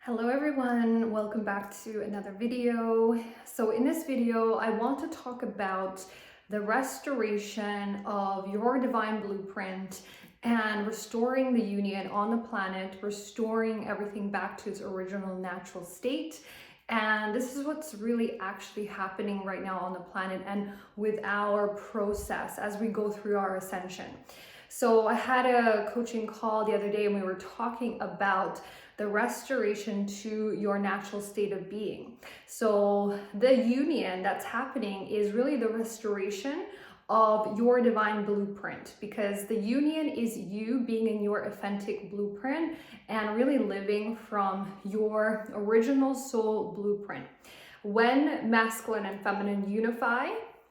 Hello everyone, welcome back to another video. So in this video, I want to talk about the restoration of your divine blueprint and restoring the union on the planet, restoring everything back to its original natural state. And this is what's really actually happening right now on the planet and with our process as we go through our ascension. So I had a coaching call the other day and we were talking about the restoration to your natural state of being. So the union that's happening is really the restoration of your divine blueprint, because the union is you being in your authentic blueprint and really living from your original soul blueprint. When masculine and feminine unify,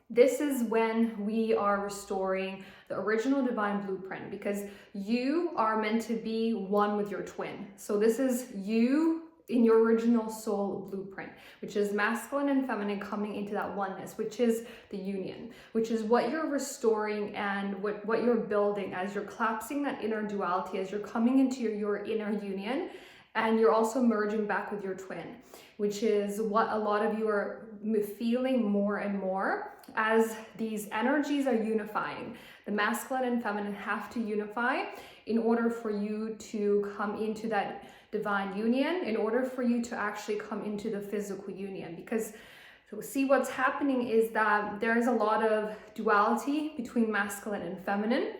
this is when we are restoring the original divine blueprint, because you are meant to be one with your twin. So this is you in your original soul blueprint, which is masculine and feminine coming into that oneness, which is the union, which is what you're restoring and what you're building as you're collapsing that inner duality, as you're coming into your inner union. And you're also merging back with your twin, which is what a lot of you are feeling more and more as these energies are unifying. The masculine and feminine have to unify in order for you to come into that divine union, in order for you to actually come into the physical union. Because so see, what's happening is that there's a lot of duality between masculine and feminine.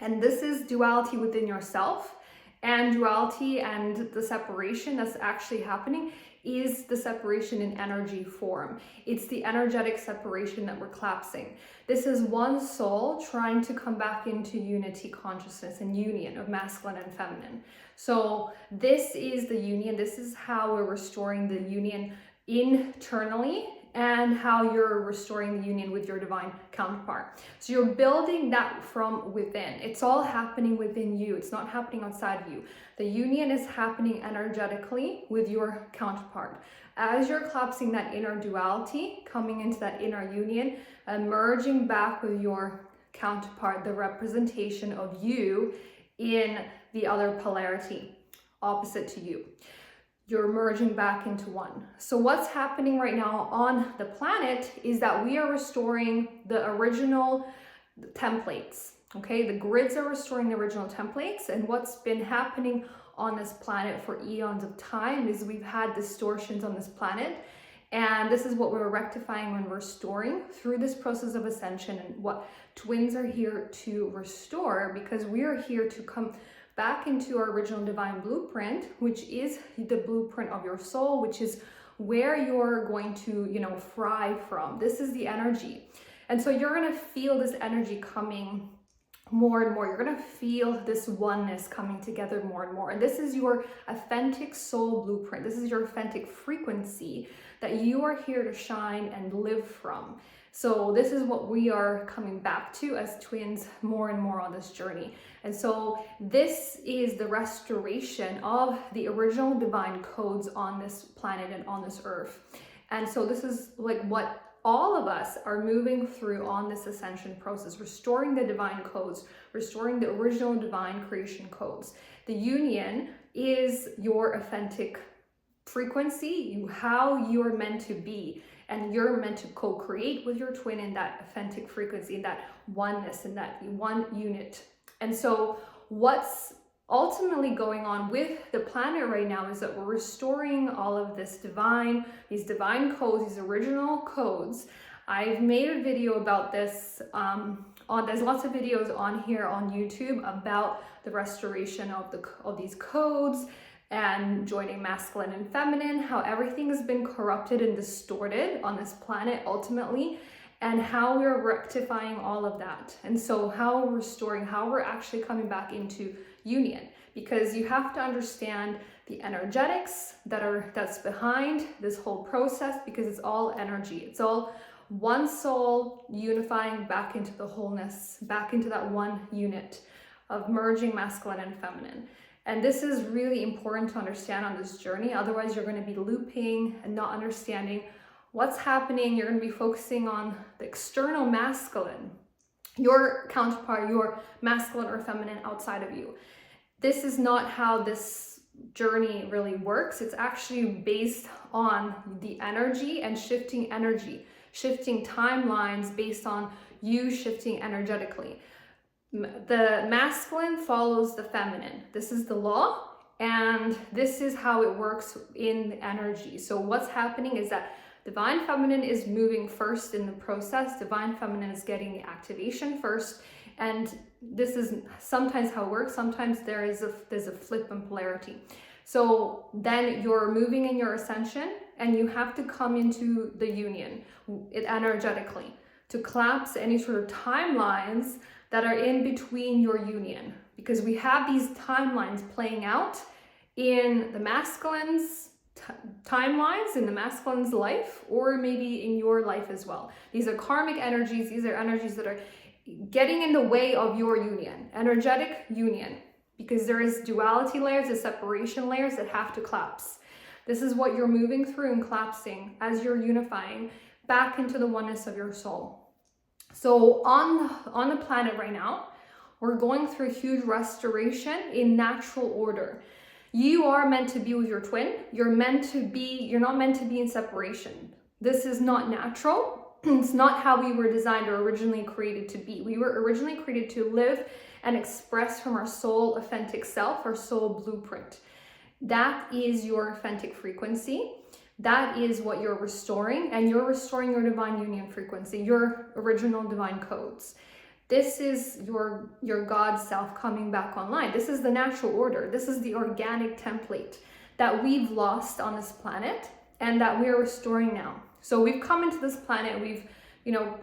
And this is duality within yourself. And duality and the separation that's actually happening is the separation in energy form. It's the energetic separation that we're collapsing. This is one soul trying to come back into unity consciousness and union of masculine and feminine. So this is the union. This is how we're restoring the union internally, and how you're restoring the union with your divine counterpart. So you're building that from within. It's all happening within you. It's not happening outside of you. The union is happening energetically with your counterpart. As you're collapsing that inner duality, coming into that inner union, and merging back with your counterpart, the representation of you in the other polarity, opposite to you. You're merging back into one. So what's happening right now on the planet is that we are restoring the original templates. Okay, the grids are restoring the original templates, and what's been happening on this planet for eons of time is we've had distortions on this planet, and this is what we're rectifying when restoring through this process of ascension, and what twins are here to restore, because we are here to come back into our original divine blueprint, which is the blueprint of your soul, which is where you're going to, fry from. This is the energy. And so you're going to feel this energy coming more and more. You're going to feel this oneness coming together more and more. And this is your authentic soul blueprint. This is your authentic frequency that you are here to shine and live from. So this is what we are coming back to as twins more and more on this journey. And so this is the restoration of the original divine codes on this planet and on this earth. And so this is like what all of us are moving through on this ascension process, restoring the divine codes, restoring the original divine creation codes. The union is your authentic frequency, how you're meant to be. And you're meant to co-create with your twin in that authentic frequency, in that oneness, in that one unit. And so what's ultimately going on with the planet right now is that we're restoring all of these divine codes, these original codes. I've made a video about this there's lots of videos on here on YouTube about the restoration of these codes, and joining masculine and feminine, how everything has been corrupted and distorted on this planet ultimately, and how we're rectifying all of that. And so how we're restoring, how we're actually coming back into union, because you have to understand the energetics that's behind this whole process, because it's all energy. It's all one soul unifying back into the wholeness, back into that one unit of merging masculine and feminine. And this is really important to understand on this journey. Otherwise, you're going to be looping and not understanding what's happening. You're going to be focusing on the external masculine, your counterpart, your masculine or feminine outside of you. This is not how this journey really works, it's actually based on the energy and shifting timelines based on you shifting energetically. The masculine follows the feminine. This is the law, and this is how it works in the energy. So what's happening is that divine feminine is moving first in the process. Divine feminine is getting the activation first, and this is sometimes how it works. Sometimes there's a flip in polarity. So then you're moving in your ascension, and you have to come into the union energetically to collapse any sort of timelines that are in between your union, because we have these timelines playing out in the masculine's timelines, in the masculine's life, or maybe in your life as well. These are karmic energies. These are energies that are getting in the way of your union, energetic union, because there is duality layers, the separation layers that have to collapse. This is what you're moving through and collapsing as you're unifying back into the oneness of your soul. So on the planet right now, we're going through huge restoration in natural order. You are meant to be with your twin. You're not meant to be in separation. This is not natural. It's not how we were designed or originally created to be. We were originally created to live and express from our soul authentic self, our soul blueprint. That is your authentic frequency. That is what you're restoring, and you're restoring your divine union frequency, your original divine codes. This is your God self coming back online. This is the natural order. This is the organic template that we've lost on this planet and that we're restoring now. So we've come into this planet, we've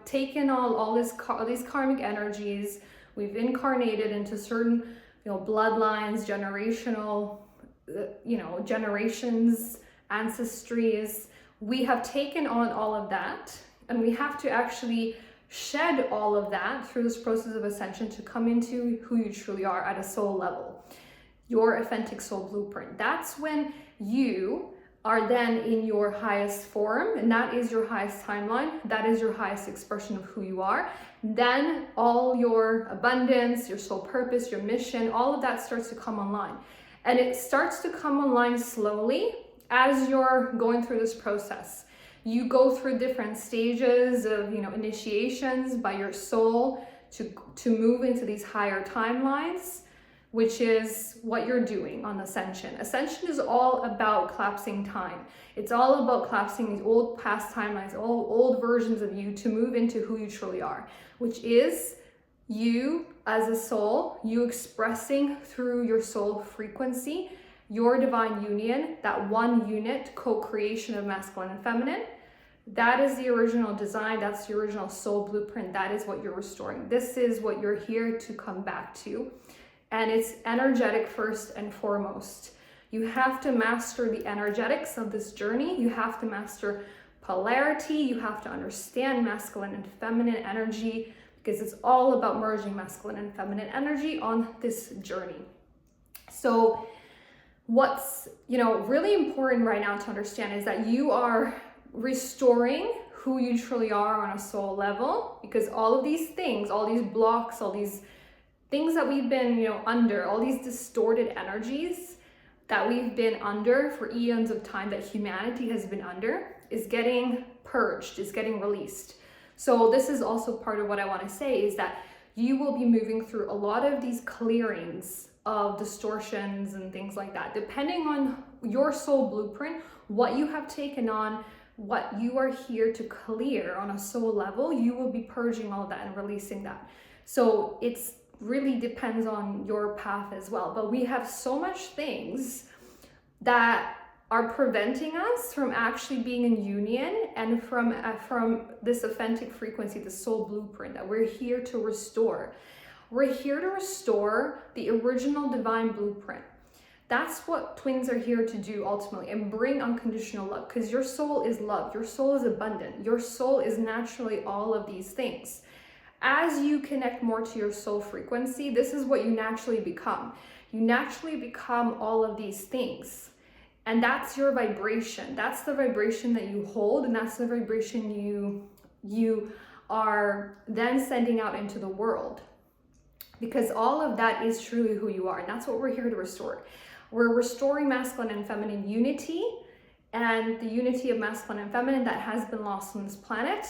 taken all these karmic energies, we've incarnated into certain bloodlines, generational generations, ancestries. We have taken on all of that, and we have to actually shed all of that through this process of ascension to come into who you truly are at a soul level, your authentic soul blueprint. That's when you are then in your highest form, and that is your highest timeline. That is your highest expression of who you are. Then all your abundance, your soul purpose, your mission, all of that starts to come online. And it starts to come online slowly as you're going through this process. You go through different stages of initiations by your soul to move into these higher timelines, which is what you're doing on Ascension. Ascension is all about collapsing time. It's all about collapsing these old past timelines, old versions of you, to move into who you truly are, which is you as a soul, you expressing through your soul frequency, your divine union, that one unit co-creation of masculine and feminine. That is the original design. That's the original soul blueprint. That is what you're restoring. This is what you're here to come back to. And it's energetic first and foremost. You have to master the energetics of this journey. You have to master polarity. You have to understand masculine and feminine energy, because it's all about merging masculine and feminine energy on this journey. So what's really important right now to understand is that you are restoring who you truly are on a soul level, because all of these things, all these blocks, all these things that we've been under, all these distorted energies that we've been under for eons of time, that humanity has been under, is getting purged, is getting released. So this is also part of what I want to say, is that you will be moving through a lot of these clearings of distortions and things like that, depending on your soul blueprint, what you have taken on, what you are here to clear on a soul level. You will be purging all of that and releasing that. So it's really depends on your path as well. But we have so much things that are preventing us from actually being in union and from this authentic frequency, the soul blueprint that we're here to restore. We're here to restore the original divine blueprint. That's what twins are here to do ultimately, and bring unconditional love, because your soul is love, your soul is abundant, your soul is naturally all of these things. As you connect more to your soul frequency, this is what you naturally become. You naturally become all of these things. And that's your vibration. That's the vibration that you hold, and that's the vibration you are then sending out into the world. Because all of that is truly who you are, and that's what we're here to restore. We're restoring masculine and feminine unity, and the unity of masculine and feminine that has been lost on this planet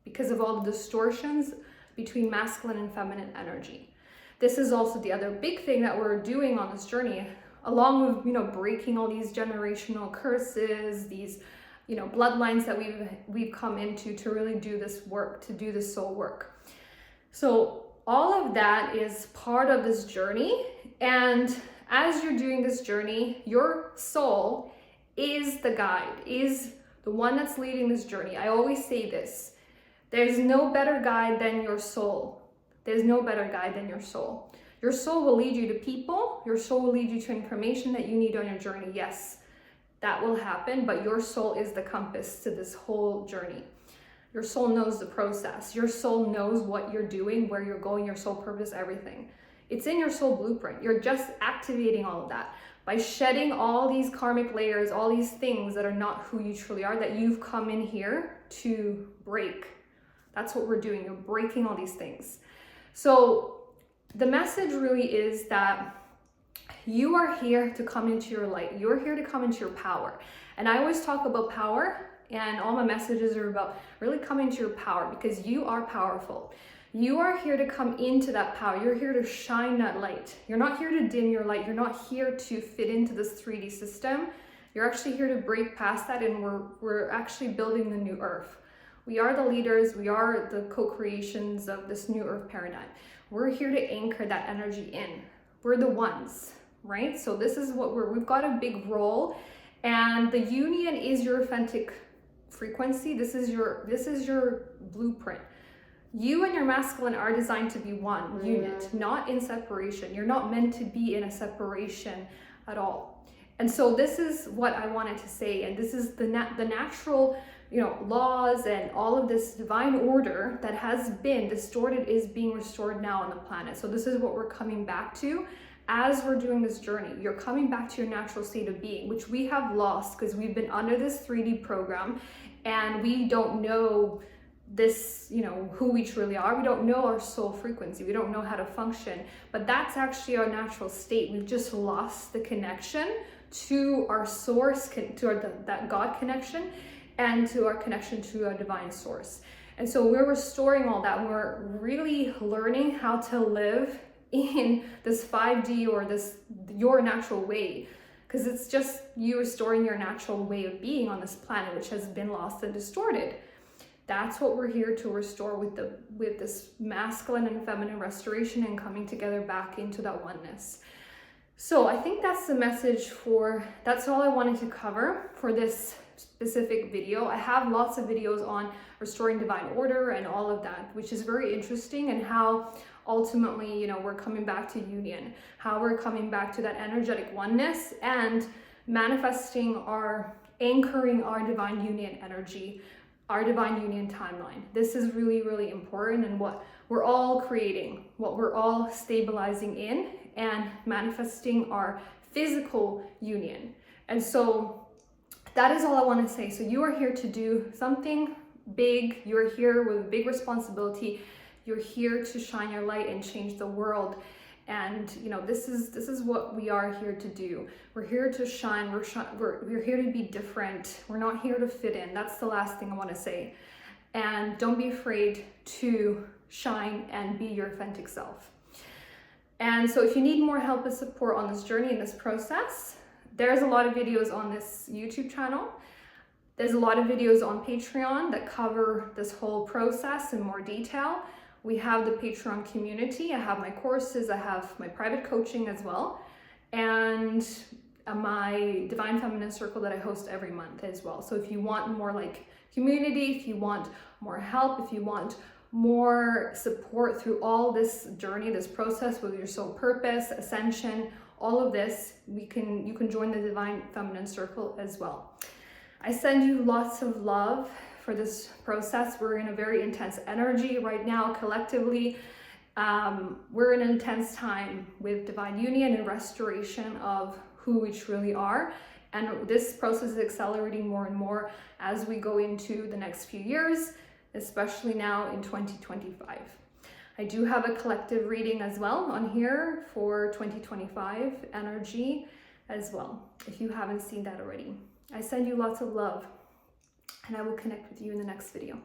because of all the distortions between masculine and feminine energy. This is also the other big thing that we're doing on this journey, along with, you know, breaking all these generational curses, these, you know, bloodlines that we've come into to really do this work, to do this soul work. So all of that is part of this journey. And as you're doing this journey, your soul is the guide, is the one that's leading this journey. I always say this: there's no better guide than your soul. There's no better guide than your soul. Your soul will lead you to people. Your soul will lead you to information that you need on your journey. Yes, that will happen, but your soul is the compass to this whole journey. Your soul knows the process. Your soul knows what you're doing, where you're going, your soul purpose, everything. It's in your soul blueprint. You're just activating all of that by shedding all these karmic layers, all these things that are not who you truly are, that you've come in here to break. That's what we're doing. You're breaking all these things. So the message really is that you are here to come into your light. You're here to come into your power. And I always talk about power, and all my messages are about really coming to your power, because you are powerful. You are here to come into that power. You're here to shine that light. You're not here to dim your light. You're not here to fit into this 3D system. You're actually here to break past that, and we're actually building the new earth. We are the leaders. We are the co-creations of this new earth paradigm. We're here to anchor that energy in. We're the ones, right? So this is what we've got a big role, and the union is your authentic frequency. This is your blueprint. You and your masculine are designed to be one unit, not in separation. You're not meant to be in a separation at all. And so this is what I wanted to say, and this is the natural, you know, laws and all of this divine order that has been distorted is being restored now on the planet. So this is what we're coming back to as we're doing this journey. You're coming back to your natural state of being, which we have lost because we've been under this 3D program, and we don't know this, you know, who we truly are. We don't know our soul frequency. We don't know how to function, but that's actually our natural state. We've just lost the connection to our source, to that God connection, and to our connection to our divine source. And so we're restoring all that. We're really learning how to live in this 5D, or this your natural way, because it's just you restoring your natural way of being on this planet, which has been lost and distorted. That's what we're here to restore with this masculine and feminine restoration and coming together back into that oneness. So I think that's the message that's all I wanted to cover for this specific video. I have lots of videos on restoring divine order and all of that, which is very interesting, and how ultimately, you know, we're coming back to union, how we're coming back to that energetic oneness and manifesting anchoring our divine union energy, our divine union timeline. This is really, really important, and what we're all creating, what we're all stabilizing in and manifesting our physical union. And so that is all I want to say. So you are here to do something big. You're here with a big responsibility. You're here to shine your light and change the world. And you know, this is what we are here to do. We're here to shine. We're here to be different. We're not here to fit in. That's the last thing I want to say. And don't be afraid to shine and be your authentic self. And so if you need more help and support on this journey, in this process, there's a lot of videos on this YouTube channel. There's a lot of videos on Patreon that cover this whole process in more detail. We have the Patreon community. I have my courses. I have my private coaching as well. And my Divine Feminine Circle that I host every month as well. So if you want more like community, if you want more help, if you want more support through all this journey, this process with your soul purpose, ascension, all of this, you can join the Divine Feminine Circle as well. I send you lots of love for this process. We're in a very intense energy right now collectively. We're in an intense time with divine union and restoration of who we truly are. And this process is accelerating more and more as we go into the next few years, especially now in 2025. I do have a collective reading as well on here for 2025 energy as well, if you haven't seen that already. I send you lots of love, and I will connect with you in the next video.